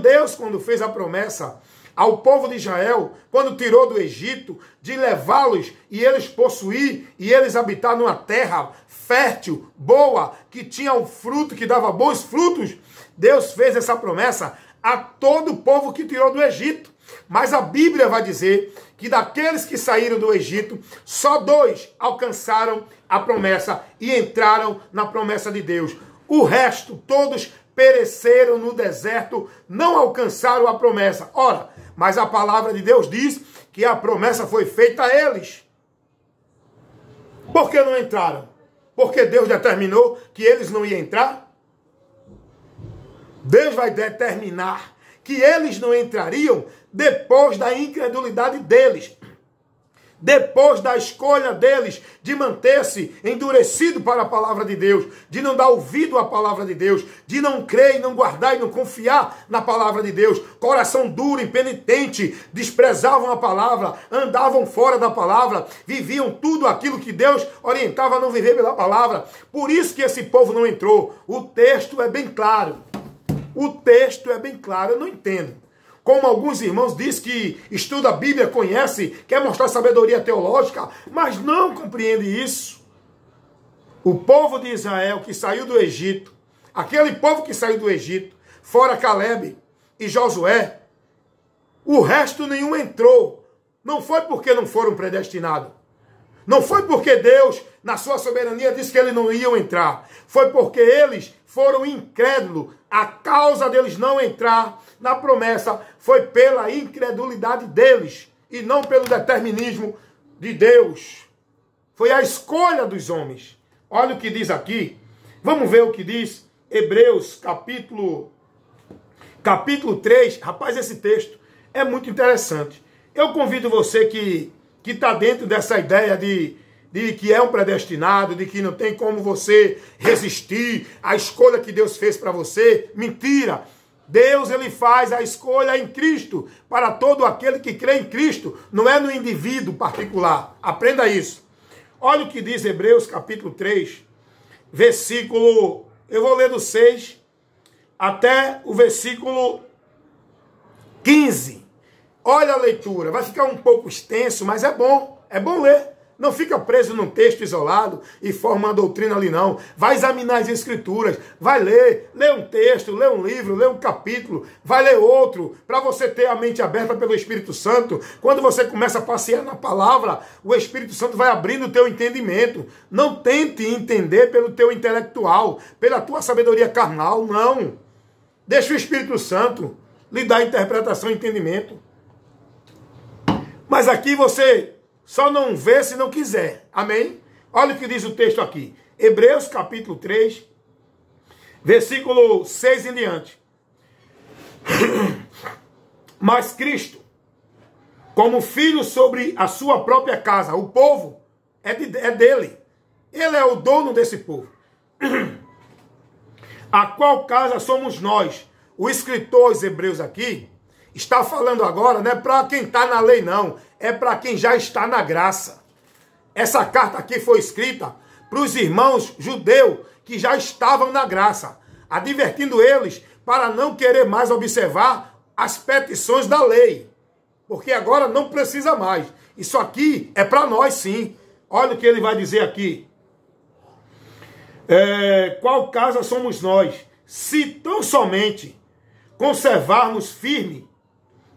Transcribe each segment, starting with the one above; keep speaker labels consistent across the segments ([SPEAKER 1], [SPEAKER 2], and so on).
[SPEAKER 1] Deus, quando fez a promessa ao povo de Israel, quando tirou do Egito, de levá-los e eles possuir e eles habitar numa terra fértil, boa, que tinha um fruto, que dava bons frutos, Deus fez essa promessa a todo o povo que tirou do Egito. Mas a Bíblia vai dizer que daqueles que saíram do Egito, só 2 alcançaram a promessa e entraram na promessa de Deus. O resto, todos pereceram no deserto, não alcançaram a promessa. Ora, mas a palavra de Deus diz que a promessa foi feita a eles. Por que não entraram? Porque Deus determinou que eles não iam entrar? Deus vai determinar que eles não entrariam depois da incredulidade deles, depois da escolha deles de manter-se endurecido para a palavra de Deus, de não dar ouvido à palavra de Deus, de não crer e não guardar e não confiar na palavra de Deus, coração duro, impenitente, desprezavam a palavra, andavam fora da palavra, viviam tudo aquilo que Deus orientava a não viver pela palavra. Por isso que esse povo não entrou. O texto é bem claro. O texto é bem claro, eu não entendo. Como alguns irmãos dizem que estuda a Bíblia, conhece, quer mostrar sabedoria teológica, mas não compreende isso. O povo de Israel que saiu do Egito, aquele povo que saiu do Egito, fora Caleb e Josué, o resto nenhum entrou. Não foi porque não foram predestinados. Não foi porque Deus, na sua soberania, disse que eles não iam entrar. Foi porque eles foram incrédulos. A causa deles não entrar na promessa foi pela incredulidade deles e não pelo determinismo de Deus. Foi a escolha dos homens. Olha o que diz aqui. Vamos ver o que diz Hebreus capítulo 3. Rapaz, esse texto é muito interessante. Eu convido você que está dentro dessa ideia de que é um predestinado, de que não tem como você resistir à escolha que Deus fez para você. Mentira! Deus, ele faz a escolha em Cristo para todo aquele que crê em Cristo, não é no indivíduo particular. Aprenda isso. Olha o que diz Hebreus capítulo 3, versículo, eu vou ler do 6 até o versículo 15. Olha a leitura, vai ficar um pouco extenso, mas é bom ler. Não fica preso num texto isolado e forma uma doutrina ali não. Vai examinar as escrituras, vai ler um texto, lê um livro, lê um capítulo, vai ler outro, para você ter a mente aberta pelo Espírito Santo. Quando você começa a passear na palavra, o Espírito Santo vai abrindo o teu entendimento. Não tente entender pelo teu intelectual, pela tua sabedoria carnal, não. Deixa o Espírito Santo lhe dar interpretação e entendimento. Mas aqui você só não vê se não quiser. Amém? Olha o que diz o texto aqui. Hebreus capítulo 3, versículo 6 em diante. Mas Cristo, como filho sobre a sua própria casa, o povo é dele. Ele é o dono desse povo. A qual casa somos nós? O escritor dos Hebreus aqui está falando agora, não é para quem está na lei, não. É para quem já está na graça. Essa carta aqui foi escrita para os irmãos judeus que já estavam na graça, advertindo eles para não querer mais observar as petições da lei. Porque agora não precisa mais. Isso aqui é para nós, sim. Olha o que ele vai dizer aqui. Qual casa somos nós? Se tão somente conservarmos firme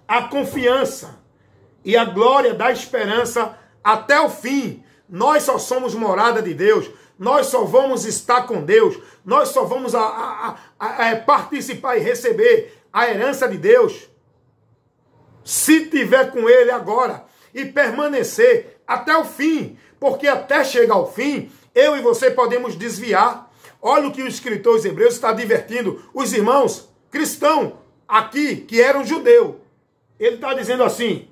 [SPEAKER 1] a confiança e a glória da esperança até o fim. Nós só somos morada de Deus. Nós só vamos estar com Deus. Nós só vamos participar e receber a herança de Deus se tiver com Ele agora e permanecer até o fim. Porque até chegar ao fim, eu e você podemos desviar. Olha o que o escritor dos Hebreus está advertindo os irmãos cristãos aqui, que eram judeus. Ele está dizendo assim: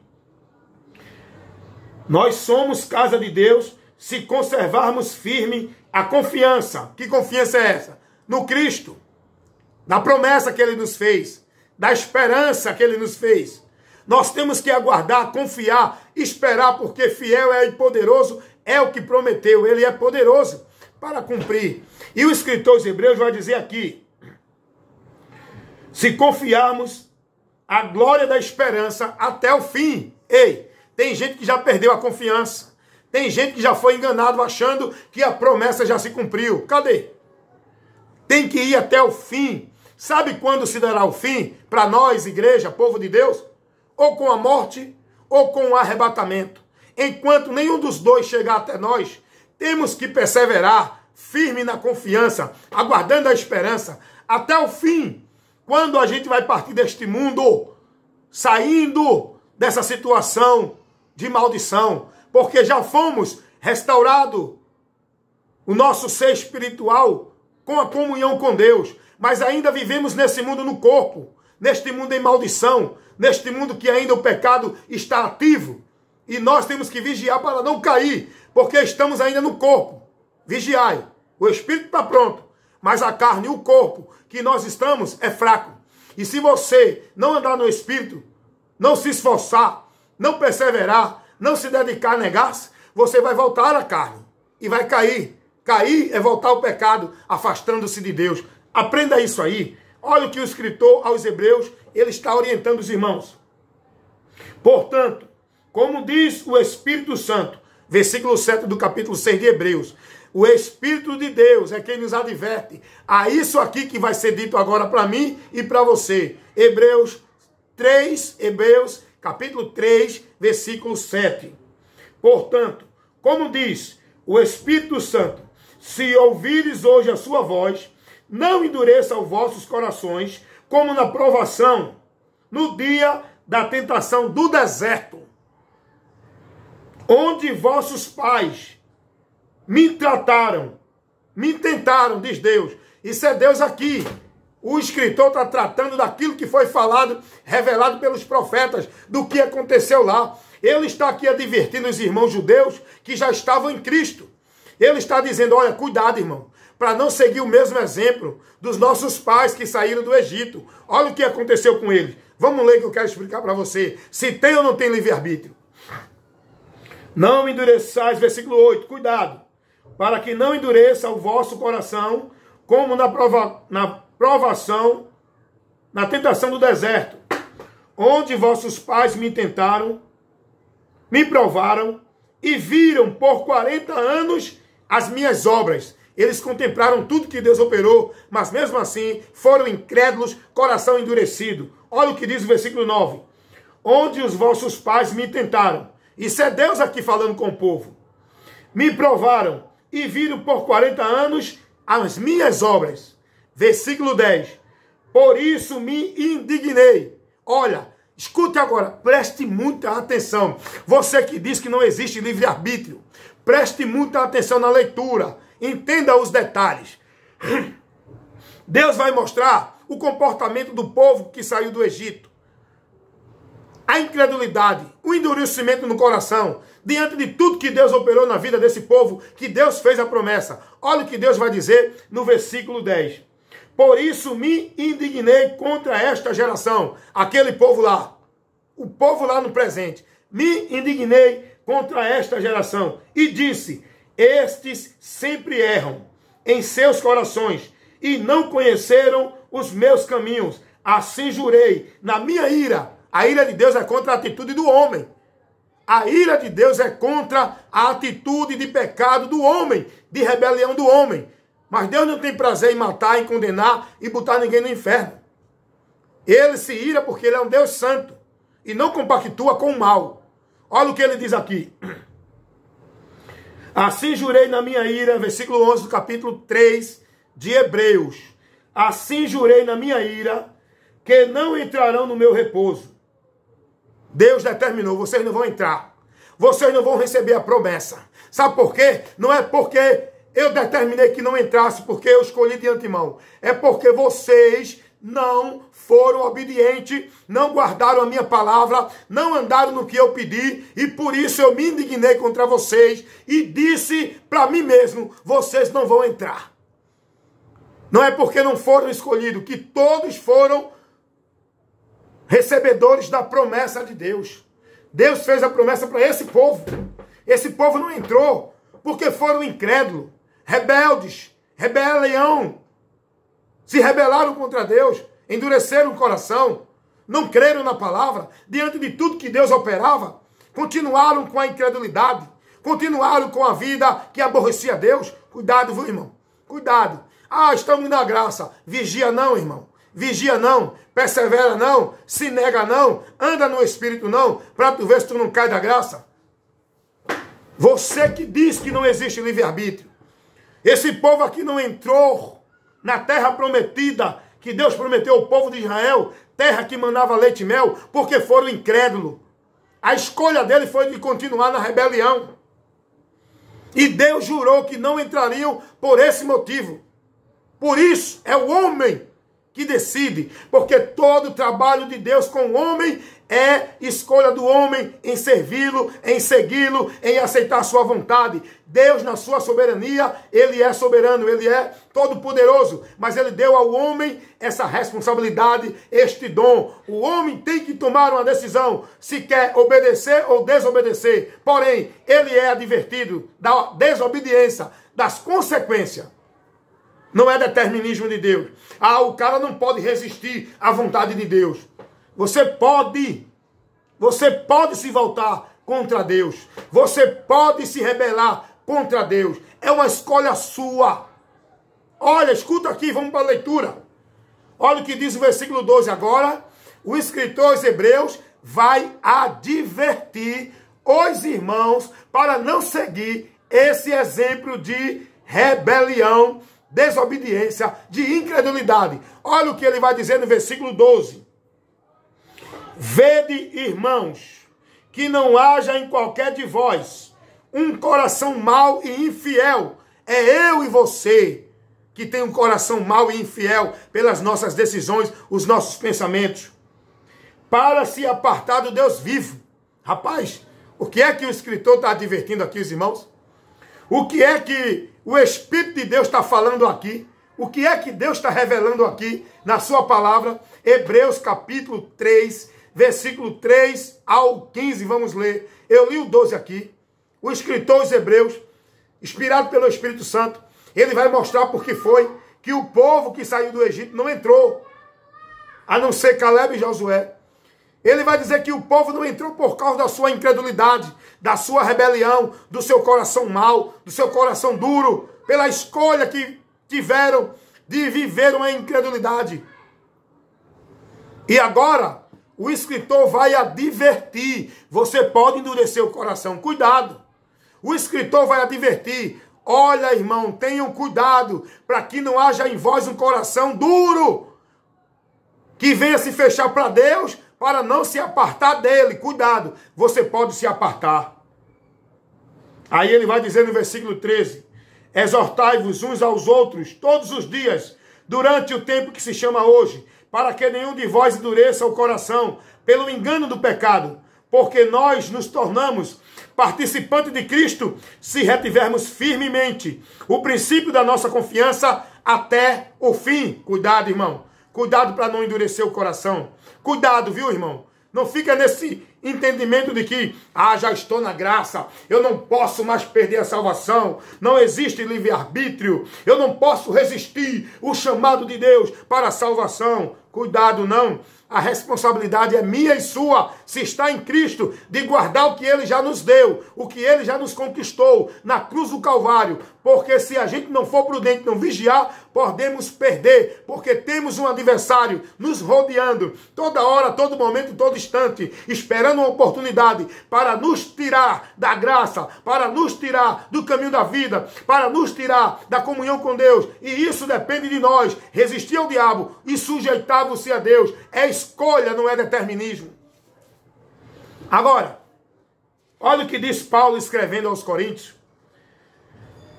[SPEAKER 1] nós somos casa de Deus se conservarmos firme a confiança. Que confiança é essa? No Cristo, na promessa que Ele nos fez, da esperança que Ele nos fez. Nós temos que aguardar, confiar, esperar, porque fiel e poderoso é o que prometeu. Ele é poderoso para cumprir. E o escritor dos Hebreus vai dizer aqui: se confiarmos a glória da esperança até o fim. Ei, tem gente que já perdeu a confiança. Tem gente que já foi enganado achando que a promessa já se cumpriu. Cadê? Tem que ir até o fim. Sabe quando se dará o fim para nós, igreja, povo de Deus? Ou com a morte, ou com o arrebatamento. Enquanto nenhum dos dois chegar até nós, temos que perseverar firme na confiança, aguardando a esperança até o fim. Quando a gente vai partir deste mundo, saindo dessa situação de maldição, porque já fomos restaurados o nosso ser espiritual com a comunhão com Deus, mas ainda vivemos nesse mundo no corpo, neste mundo em maldição, neste mundo que ainda o pecado está ativo, e nós temos que vigiar para não cair, porque estamos ainda no corpo. Vigiai, o espírito está pronto, mas a carne e o corpo que nós estamos é fraco. E se você não andar no espírito, não se esforçar, não perseverar, não se dedicar a negar-se, você vai voltar à carne e vai cair. Cair é voltar ao pecado, afastando-se de Deus. Aprenda isso aí. Olha o que o escritor aos Hebreus, ele está orientando os irmãos. Portanto, como diz o Espírito Santo, versículo 7 do capítulo 6 de Hebreus, o Espírito de Deus é quem nos adverte a isso aqui que vai ser dito agora para mim e para você. Hebreus capítulo 3, versículo 7. Portanto, como diz o Espírito Santo, se ouvires hoje a sua voz, não endureça os vossos corações, como na provação, no dia da tentação do deserto, onde vossos pais me trataram, me tentaram, diz Deus. Isso é Deus aqui. O escritor está tratando daquilo que foi falado, revelado pelos profetas, do que aconteceu lá. Ele está aqui advertindo os irmãos judeus que já estavam em Cristo. Ele está dizendo, olha, cuidado, irmão, para não seguir o mesmo exemplo dos nossos pais que saíram do Egito. Olha o que aconteceu com eles. Vamos ler que eu quero explicar para você. Se tem ou não tem livre-arbítrio. Não endureçais, versículo 8, cuidado, para que não endureça o vosso coração, como na provação, na tentação do deserto, onde vossos pais me tentaram, me provaram, e viram por 40 anos as minhas obras. Eles contemplaram tudo que Deus operou, mas mesmo assim foram incrédulos, coração endurecido. Olha o que diz o versículo 9. Onde os vossos pais me tentaram. Isso é Deus aqui falando com o povo. Me provaram e viram por 40 anos as minhas obras. Versículo 10. Por isso me indignei. Olha, escute agora, preste muita atenção. Você que diz que não existe livre-arbítrio, preste muita atenção na leitura. Entenda os detalhes. Deus vai mostrar o comportamento do povo que saiu do Egito. A incredulidade, o endurecimento no coração, diante de tudo que Deus operou na vida desse povo, que Deus fez a promessa. Olha o que Deus vai dizer no versículo 10. Por isso me indignei contra esta geração. Aquele povo lá, o povo lá no presente. Me indignei contra esta geração e disse, estes sempre erram em seus corações e não conheceram os meus caminhos. Assim jurei na minha ira. A ira de Deus é contra a atitude do homem. A ira de Deus é contra a atitude de pecado do homem, de rebelião do homem. Mas Deus não tem prazer em matar, em condenar e botar ninguém no inferno. Ele se ira porque ele é um Deus santo e não compactua com o mal. Olha o que ele diz aqui. Assim jurei na minha ira, versículo 11 do capítulo 3 de Hebreus. Assim jurei na minha ira que não entrarão no meu repouso. Deus determinou, vocês não vão entrar. Vocês não vão receber a promessa. Sabe por quê? Não é porque eu determinei que não entrasse, porque eu escolhi de antemão. É porque vocês não foram obedientes, não guardaram a minha palavra, não andaram no que eu pedi, e por isso eu me indignei contra vocês e disse para mim mesmo, vocês não vão entrar. Não é porque não foram escolhidos, que todos foram recebedores da promessa de Deus. Deus fez a promessa para esse povo. Esse povo não entrou porque foram incrédulos, rebeldes, rebelião. Se rebelaram contra Deus, endureceram o coração. não creram na palavra, diante de tudo que Deus operava, continuaram com a incredulidade, continuaram com a vida que aborrecia Deus. Cuidado, viu, irmão? Cuidado. Ah, estamos na graça. Vigia não, irmão. Vigia não. Persevera não. Se nega não. Anda no Espírito não. Para tu ver se tu não cai da graça. Você que diz que não existe livre-arbítrio. Esse povo aqui não entrou na terra prometida que Deus prometeu ao povo de Israel, terra que mandava leite e mel, porque foram incrédulos. A escolha dele foi de continuar na rebelião. E Deus jurou que não entrariam por esse motivo. Por isso, é o homem que decide, porque todo o trabalho de Deus com o homem é escolha do homem em servi-lo, em segui-lo, em aceitar sua vontade. Deus, na sua soberania, ele é soberano, ele é todo-poderoso, mas ele deu ao homem essa responsabilidade, este dom. O homem tem que tomar uma decisão, se quer obedecer ou desobedecer. Porém, ele é advertido da desobediência, das consequências. Não é determinismo de Deus. Ah, o cara não pode resistir à vontade de Deus. Você pode se voltar contra Deus. Você pode se rebelar contra Deus. É uma escolha sua. Olha, escuta aqui, vamos para a leitura. Olha o que diz o versículo 12 agora. O escritor aos Hebreus vai advertir os irmãos para não seguir esse exemplo de rebelião, desobediência, de incredulidade. Olha o que ele vai dizer no versículo 12. Vede, irmãos, que não haja em qualquer de vós um coração mau e infiel. É eu e você que tem um coração mau e infiel pelas nossas decisões, os nossos pensamentos, para se apartar do Deus vivo. Rapaz, o que é que o escritor está advertindo aqui, os irmãos? O que é que o Espírito de Deus está falando aqui? O que é que Deus está revelando aqui na sua palavra? Hebreus capítulo 3, versículo 3 ao 15, vamos ler. Eu li o 12 aqui. O escritor dos Hebreus, inspirado pelo Espírito Santo, ele vai mostrar por que foi que o povo que saiu do Egito não entrou, a não ser Caleb e Josué. Ele vai dizer que o povo não entrou por causa da sua incredulidade, da sua rebelião, do seu coração mau, do seu coração duro, pela escolha que tiveram de viver uma incredulidade. E agora, o escritor vai advertir, você pode endurecer o coração, cuidado. O escritor vai advertir, olha, irmão, tenham cuidado, para que não haja em vós um coração duro, que venha se fechar para Deus, para não se apartar dele. Cuidado, você pode se apartar. Aí ele vai dizer no versículo 13, exortai-vos uns aos outros todos os dias, durante o tempo que se chama hoje, para que nenhum de vós endureça o coração pelo engano do pecado, porque nós nos tornamos participantes de Cristo se retivermos firmemente o princípio da nossa confiança até o fim. Cuidado, irmão. Cuidado para não endurecer o coração. Cuidado, viu, irmão? Não fica nesse entendimento de que, já estou na graça, eu não posso mais perder a salvação, não existe livre-arbítrio, eu não posso resistir o chamado de Deus para a salvação. Cuidado, não. A responsabilidade é minha e sua, se está em Cristo, de guardar o que Ele já nos deu, o que Ele já nos conquistou na cruz do Calvário. Porque se a gente não for prudente, não vigiar, podemos perder, porque temos um adversário nos rodeando, toda hora, todo momento, todo instante, esperando uma oportunidade para nos tirar da graça, para nos tirar do caminho da vida, para nos tirar da comunhão com Deus. E isso depende de nós, resistir ao diabo e sujeitar-se a Deus. É escolha, não é determinismo. Agora, olha o que diz Paulo escrevendo aos Coríntios.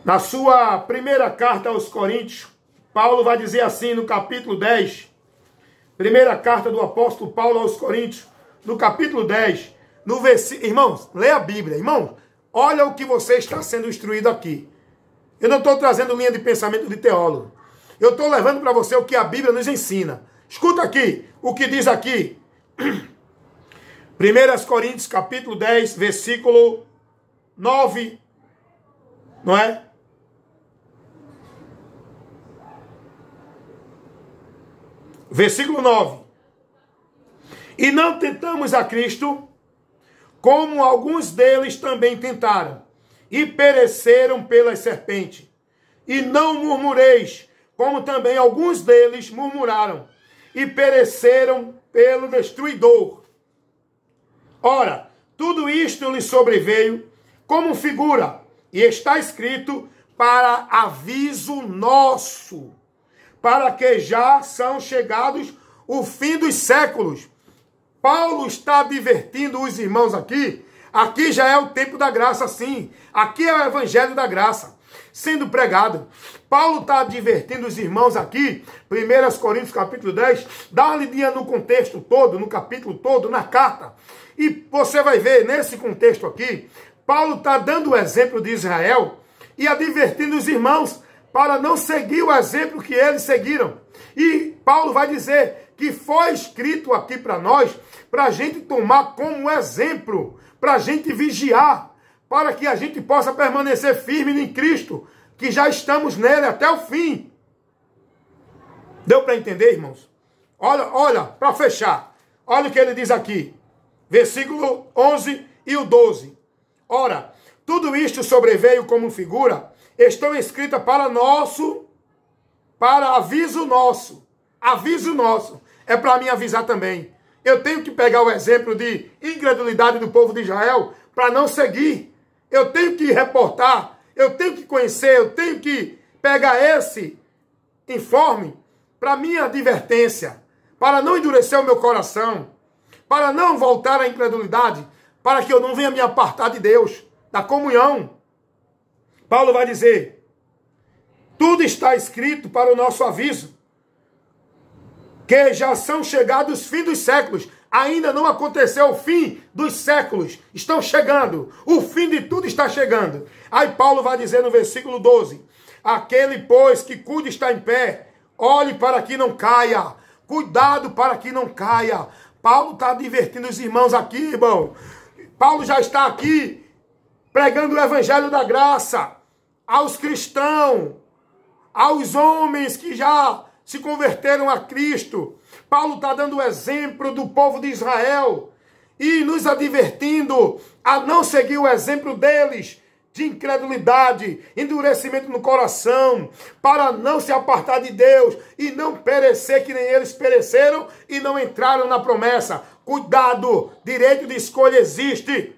[SPEAKER 1] Na sua primeira carta aos Coríntios, Paulo vai dizer assim no capítulo 10, primeira carta do apóstolo Paulo aos Coríntios, no capítulo 10, no versículo... Irmãos, lê a Bíblia. Irmãos, olha o que você está sendo instruído aqui. Eu não estou trazendo linha de pensamento de teólogo. Eu estou levando para você o que a Bíblia nos ensina. Escuta aqui, o que diz aqui. 1 Coríntios, capítulo 10, versículo 9, não é? Versículo 9. E não tentamos a Cristo, como alguns deles também tentaram, e pereceram pelas serpentes. E não murmureis, como também alguns deles murmuraram, e pereceram pelo destruidor. Ora, tudo isto lhe sobreveio como figura, e está escrito para aviso nosso, para que já são chegados o fim dos séculos. Paulo está advertindo os irmãos aqui. Aqui já é o tempo da graça, sim. Aqui é o evangelho da graça sendo pregado. Paulo está advertindo os irmãos aqui, 1 Coríntios capítulo 10, dá uma lidinha no contexto todo, no capítulo todo, na carta. E você vai ver, nesse contexto aqui, Paulo está dando o exemplo de Israel e advertindo os irmãos para não seguir o exemplo que eles seguiram. E Paulo vai dizer que foi escrito aqui para nós, para a gente tomar como exemplo, para a gente vigiar, para que a gente possa permanecer firme em Cristo, que já estamos nele até o fim. Deu para entender, irmãos? Olha, para fechar, olha o que ele diz aqui, versículo 11 e o 12. Ora, tudo isto sobreveio como figura, estão escritas para aviso nosso. Aviso nosso. É para mim avisar também. Eu tenho que pegar o exemplo de incredulidade do povo de Israel para não seguir. Eu tenho que reportar, eu tenho que conhecer, eu tenho que pegar esse informe para minha advertência, para não endurecer o meu coração, para não voltar à incredulidade, para que eu não venha me apartar de Deus, da comunhão. Paulo vai dizer, tudo está escrito para o nosso aviso, que já são chegados os fins dos séculos. Ainda não aconteceu o fim dos séculos. Estão chegando. O fim de tudo está chegando. Aí Paulo vai dizer no versículo 12. Aquele, pois, que cuida está em pé, olhe para que não caia. Cuidado para que não caia. Paulo está advertindo os irmãos aqui, irmão. Paulo já está aqui pregando o evangelho da graça aos cristãos, aos homens que já se converteram a Cristo. Paulo está dando o exemplo do povo de Israel e nos advertindo a não seguir o exemplo deles de incredulidade, endurecimento no coração, para não se apartar de Deus e não perecer que nem eles pereceram e não entraram na promessa. Cuidado, direito de escolha existe.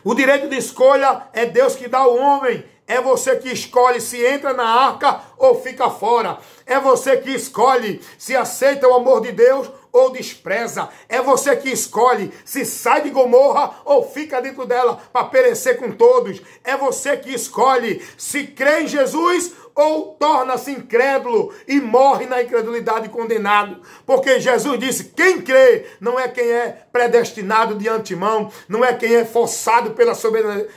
[SPEAKER 1] O direito de escolha é Deus que dá ao homem. É você que escolhe se entra na arca ou fica fora. É você que escolhe se aceita o amor de Deus ou despreza. É você que escolhe se sai de Gomorra ou fica dentro dela para perecer com todos. É você que escolhe se crê em Jesus ou torna-se incrédulo e morre na incredulidade condenado. Porque Jesus disse, quem crê não é quem é predestinado de antemão, não é quem é forçado pela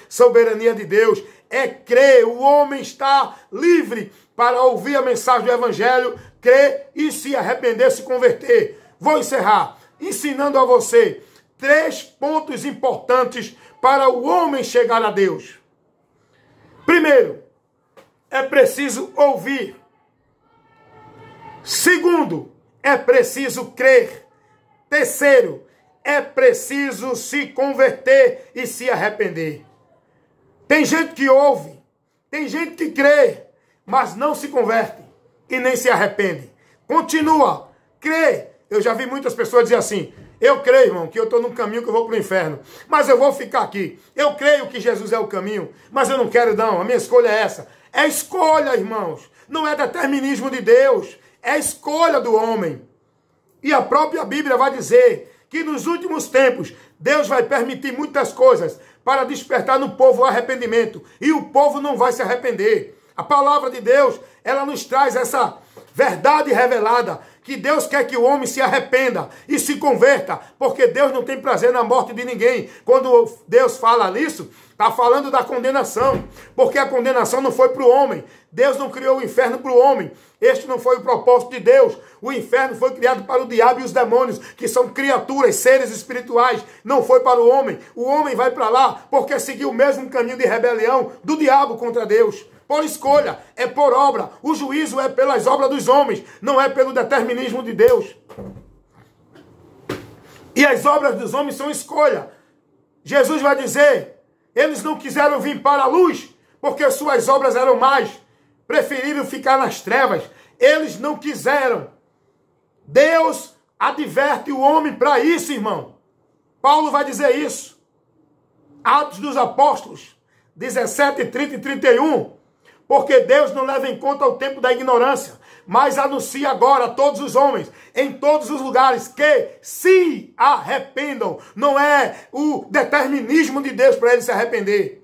[SPEAKER 1] soberania de Deus. É crer, o homem está livre para ouvir a mensagem do evangelho, crer e se arrepender, se converter. Vou encerrar ensinando a você 3 pontos importantes para o homem chegar a Deus. Primeiro, é preciso ouvir. Segundo, é preciso crer. Terceiro, é preciso se converter e se arrepender. Tem gente que ouve, tem gente que crê, mas não se converte e nem se arrepende. Continua, crê. Eu já vi muitas pessoas dizer assim, eu creio, irmão, que eu estou num caminho que eu vou para o inferno, mas eu vou ficar aqui. Eu creio que Jesus é o caminho, mas eu não quero não, a minha escolha é essa. É escolha, irmãos, não é determinismo de Deus, é escolha do homem. E a própria Bíblia vai dizer que nos últimos tempos, Deus vai permitir muitas coisas para despertar no povo o arrependimento. E o povo não vai se arrepender. A palavra de Deus, ela nos traz essa verdade revelada, que Deus quer que o homem se arrependa e se converta, porque Deus não tem prazer na morte de ninguém. Quando Deus fala nisso, está falando da condenação, porque a condenação não foi para o homem. Deus não criou o inferno para o homem. Este não foi o propósito de Deus. O inferno foi criado para o diabo e os demônios, que são criaturas, seres espirituais. Não foi para o homem. O homem vai para lá porque seguiu o mesmo caminho de rebelião do diabo contra Deus. Por escolha, é por obra. O juízo é pelas obras dos homens, não é pelo determinismo de Deus. E as obras dos homens são escolha. Jesus vai dizer, eles não quiseram vir para a luz, porque suas obras eram más. Preferiram ficar nas trevas. Eles não quiseram. Deus adverte o homem para isso, irmão. Paulo vai dizer isso. Atos dos Apóstolos, 17, 30 e 31. Porque Deus não leva em conta o tempo da ignorância, mas anuncia agora a todos os homens, em todos os lugares, que se arrependam. Não é o determinismo de Deus para ele se arrepender.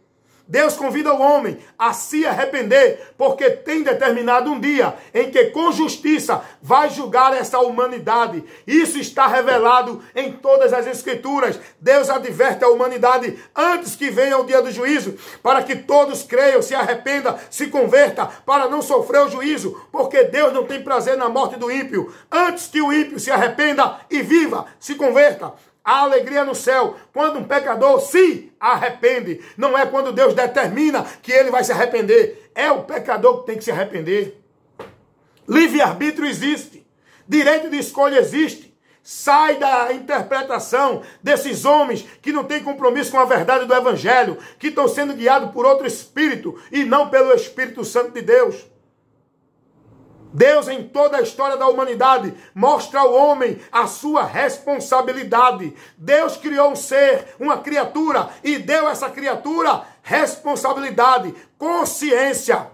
[SPEAKER 1] Deus convida o homem a se arrepender, porque tem determinado um dia em que com justiça vai julgar essa humanidade. Isso está revelado em todas as Escrituras. Deus adverte a humanidade antes que venha o dia do juízo, para que todos creiam, se arrependa, se converta, para não sofrer o juízo, porque Deus não tem prazer na morte do ímpio. Antes que o ímpio se arrependa e viva, se converta. Há alegria no céu quando um pecador se arrepende. Não é quando Deus determina que ele vai se arrepender. É o pecador que tem que se arrepender. Livre-arbítrio existe. Direito de escolha existe. Sai da interpretação desses homens que não têm compromisso com a verdade do Evangelho, que estão sendo guiados por outro espírito e não pelo Espírito Santo de Deus. Deus, em toda a história da humanidade, mostra ao homem a sua responsabilidade. Deus criou um ser, uma criatura, e deu a essa criatura responsabilidade, consciência,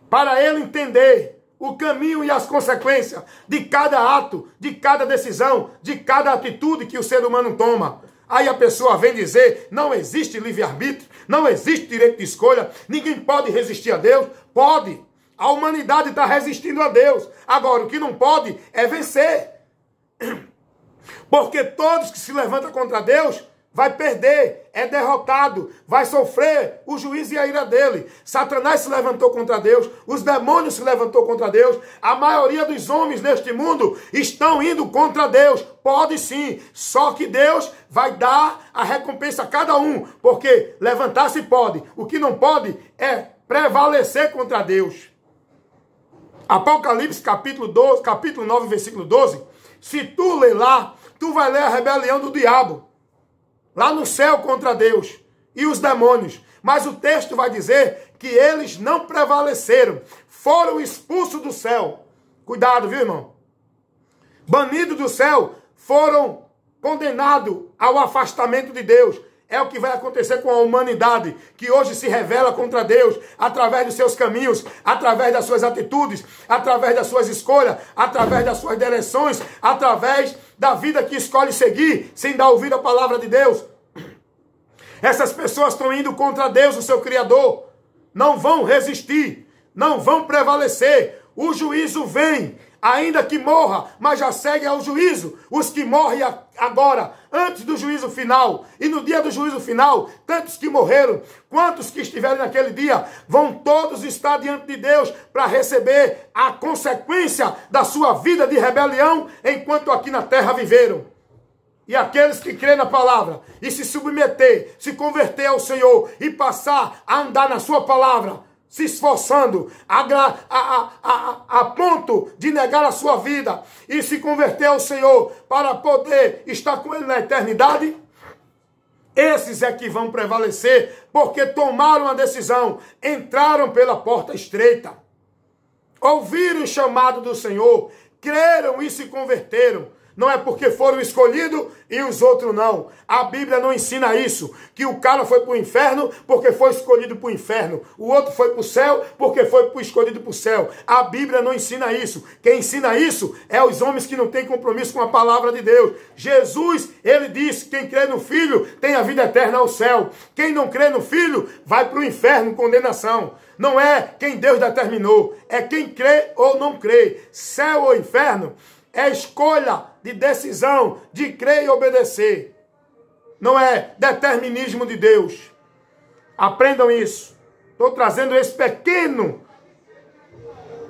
[SPEAKER 1] para ele entender o caminho e as consequências de cada ato, de cada decisão, de cada atitude que o ser humano toma. Aí a pessoa vem dizer, não existe livre-arbítrio, não existe direito de escolha, ninguém pode resistir a Deus. Pode. A humanidade está resistindo a Deus. Agora, o que não pode é vencer. Porque todos que se levantam contra Deus vai perder, é derrotado, vai sofrer o juízo e a ira dele. Satanás se levantou contra Deus, os demônios se levantou contra Deus, a maioria dos homens neste mundo estão indo contra Deus. Pode sim, só que Deus vai dar a recompensa a cada um, porque levantar-se pode. O que não pode é prevalecer contra Deus. Apocalipse capítulo 9, versículo 12. Se tu ler lá, tu vai ler a rebelião do diabo. Lá no céu contra Deus e os demônios. Mas o texto vai dizer que eles não prevaleceram. Foram expulsos do céu. Cuidado, viu, irmão? Banidos do céu, foram condenados ao afastamento de Deus. É o que vai acontecer com a humanidade, que hoje se revela contra Deus, através dos seus caminhos, através das suas atitudes, através das suas escolhas, através das suas direções, através da vida que escolhe seguir, sem dar ouvido à palavra de Deus. Essas pessoas estão indo contra Deus, o seu Criador. Não vão resistir, não vão prevalecer. O juízo vem, ainda que morra, mas já segue ao juízo. Os que morrem agora, antes do juízo final, e no dia do juízo final, tantos que morreram, quantos que estiverem naquele dia, vão todos estar diante de Deus para receber a consequência da sua vida de rebelião, enquanto aqui na terra viveram. E aqueles que creem na palavra e se submeter, se converter ao Senhor e passar a andar na sua palavra, se esforçando a ponto de negar a sua vida e se converter ao Senhor para poder estar com Ele na eternidade, esses é que vão prevalecer, porque tomaram a decisão, entraram pela porta estreita, ouviram o chamado do Senhor, creram e se converteram. Não é porque foram escolhidos e os outros não. A Bíblia não ensina isso. Que o cara foi para o inferno porque foi escolhido para o inferno. O outro foi para o céu porque foi escolhido para o céu. A Bíblia não ensina isso. Quem ensina isso é os homens que não têm compromisso com a palavra de Deus. Jesus, ele disse, quem crê no Filho tem a vida eterna ao céu. Quem não crê no Filho vai para o inferno, condenação. Não é quem Deus determinou. É quem crê ou não crê. Céu ou inferno é escolha de decisão, de crer e obedecer. Não é determinismo de Deus. Aprendam isso. Estou trazendo esse pequeno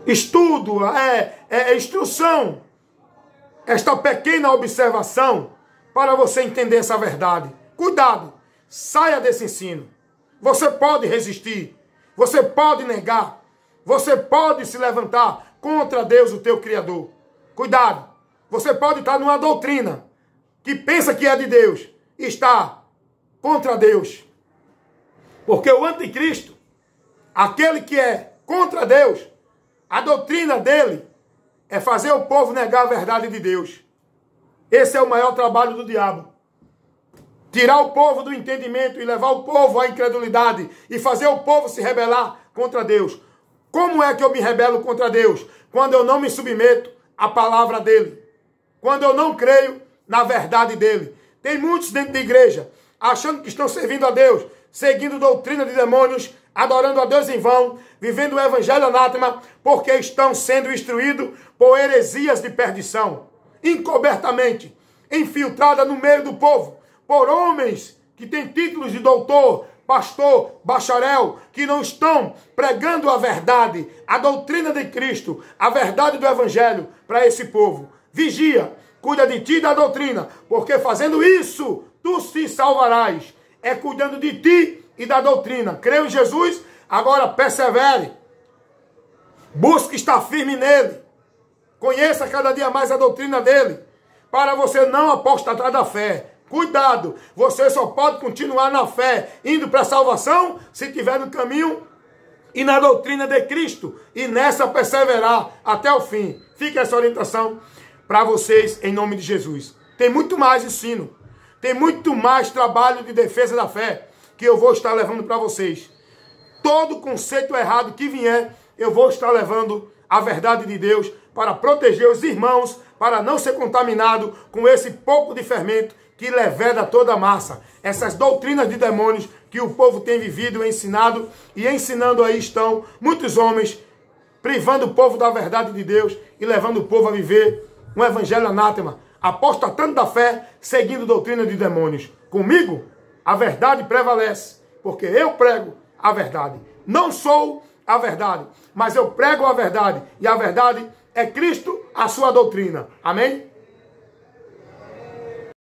[SPEAKER 1] estudo, instrução, esta pequena observação, para você entender essa verdade. Cuidado, saia desse ensino. Você pode resistir, você pode negar, você pode se levantar contra Deus, o teu Criador. Cuidado, você pode estar numa doutrina, que pensa que é de Deus, está contra Deus. Porque o anticristo, aquele que é contra Deus, a doutrina dele é fazer o povo negar a verdade de Deus. Esse é o maior trabalho do diabo. Tirar o povo do entendimento e levar o povo à incredulidade e fazer o povo se rebelar contra Deus. Como é que eu me rebelo contra Deus? Quando eu não me submeto à palavra dele. Quando eu não creio na verdade dele. Tem muitos dentro da igreja achando que estão servindo a Deus, seguindo doutrina de demônios, adorando a Deus em vão, vivendo o evangelho anátema, porque estão sendo instruídos por heresias de perdição, encobertamente, infiltrada no meio do povo, por homens que têm títulos de doutor, pastor, bacharel, que não estão pregando a verdade, a doutrina de Cristo, a verdade do evangelho para esse povo. Vigia, cuida de ti e da doutrina, porque fazendo isso, tu se salvarás. É cuidando de ti e da doutrina. Creio em Jesus, agora persevere. Busque estar firme nele. Conheça cada dia mais a doutrina dele, para você não apostatar da fé. Cuidado, você só pode continuar na fé, indo para a salvação, se estiver no caminho e na doutrina de Cristo, e nessa perseverar até o fim. Fica essa orientação para vocês, em nome de Jesus. Tem muito mais ensino, tem muito mais trabalho de defesa da fé, que eu vou estar levando para vocês. Todo conceito errado que vier, eu vou estar levando a verdade de Deus, para proteger os irmãos, para não ser contaminado com esse pouco de fermento, que leveda toda a massa. Essas doutrinas de demônios que o povo tem vivido, ensinado, e ensinando aí estão muitos homens, privando o povo da verdade de Deus e levando o povo a viver um evangelho anátema, apostatando da fé, seguindo doutrina de demônios. Comigo, a verdade prevalece, porque eu prego a verdade. Não sou a verdade, mas eu prego a verdade, e a verdade é Cristo, a sua doutrina. Amém?